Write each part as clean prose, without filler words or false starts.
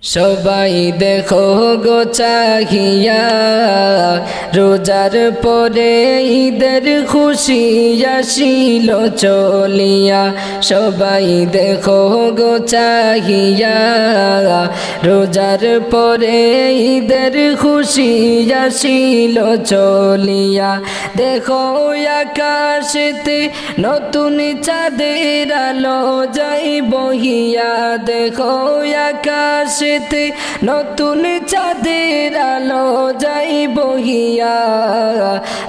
সবাই দেখো গো চাহিয়া রোজার পরে ঈদের খুশি আসিল চলিয়া। সবাই দেখো গো চাহিয়া রোজার পরে ঈদের খুশি আসিল চলিয়া। দেখো আকাশেতে নতুন চাঁদের আলো যাই বহিয়া। দেখো আকাশে নতুন চাঁদের আলো যাই বহিয়া।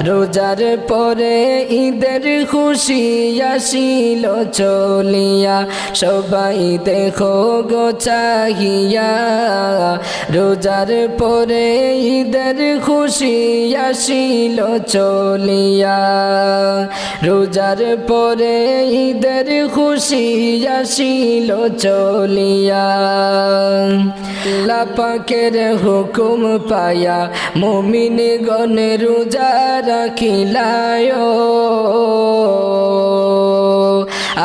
রোজার পরে ঈদের খুশি আসিল চলিয়া। সবাই দেখো গো চাহিয়া রোজার পরে ঈদের খুশি আসিল চলিয়া। রোজার পরে ঈদের খুশি আসিল চলিয়া। আল্লাহ পাকের হুকুম পায়া মুমিন গণ রোজা রাখিলায়।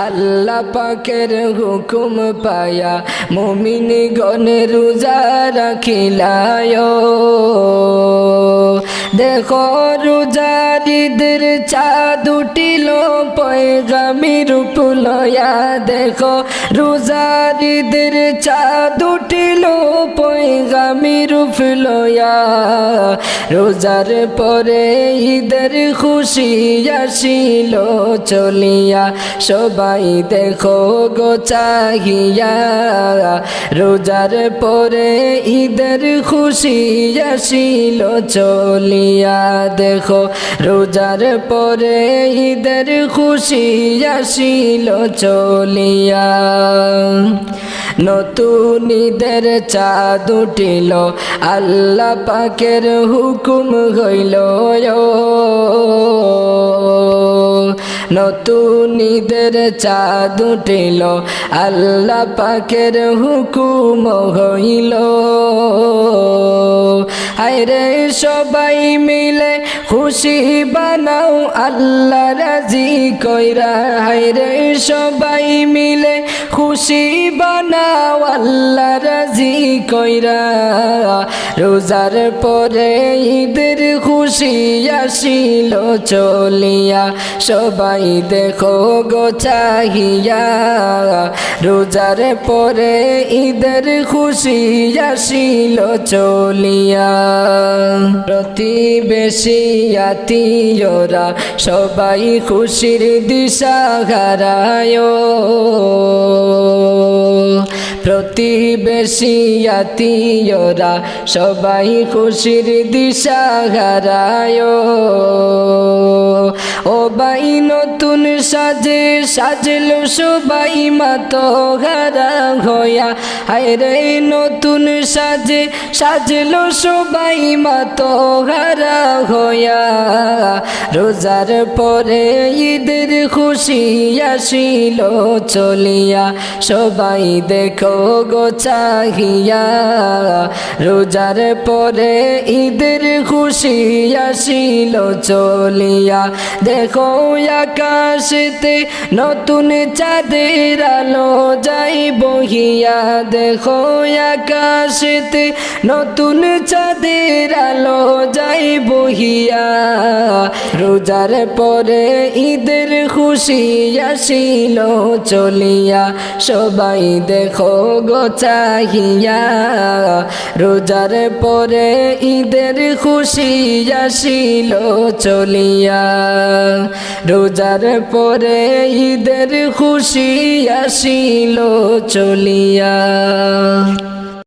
আল্লাহ পাকের হুকুম পায়া মুমিন গণ রোজা রাখিলায়। দেখো রোজার ঈদের চাঁদ উঠিল পয়গামির উপলয়া। দেখো রোজার ঈদের চাঁদ উঠিল পয়গামির উপলয়া। রোজার পরে ঈদের খুশি আসিল চলিয়া। সবাই দেখো গো চাহিয়া রোজার পরে ঈদের খুশি আসিল চলিয়া। দেখো রোজার পরে ঈদের খুশি আসিল চলিয়া। নতুন ঈদের চাঁদ উঠিল আল্লাহ পাকের হুকুম হইল। নতুন ঈদের চাঁদ উঠিল আল্লাহ পাকের হুকুম হইল। আরে সবাই মিলে খুশি বানাও আল্লাহ রাজি কইরা। হায়রে সবাই মিলে খুশি বানাও আল্লাহ রাজি কইরা। রোজার পরে ঈদের খুশি আসিল চলিয়া। সবাই দেখো গো চাহিয়া রোজার পরে ঈদের খুশি আসিল চলিয়া। প্রতিবেশী আত্মীয়রা সবাই খুশির দিশা হারায়। প্রতিবেশী আত্মীয়রা সবাই খুশির দিশা হারায়। ও ভাই নতুন সাজে সাজলো সবাই মাতো হারা হইয়া। হায়রে নতুন সাজে সাজলো সবাই মাতো হারা হইয়া। রোজার পরে ঈদের খুশি আসিল চলিয়া। সবাই দেখো গো চাহিয়া রোজার পরে ঈদের খুশি আসিল চলিয়া। দেখো আকাশেতে নতুন চাঁদের আলো যাই বহিয়া। দেখো আকাশেতে নতুন চাঁদের আলো যাই বহিয়া। রোজার পরে ঈদের খুশি আসিল চলিয়া। সবাই দেখো গো চাহিয়া রোজার পরে ঈদের খুশি আসিল চলিয়া। রোজার পরে ঈদের খুশি আসিল চলিয়া।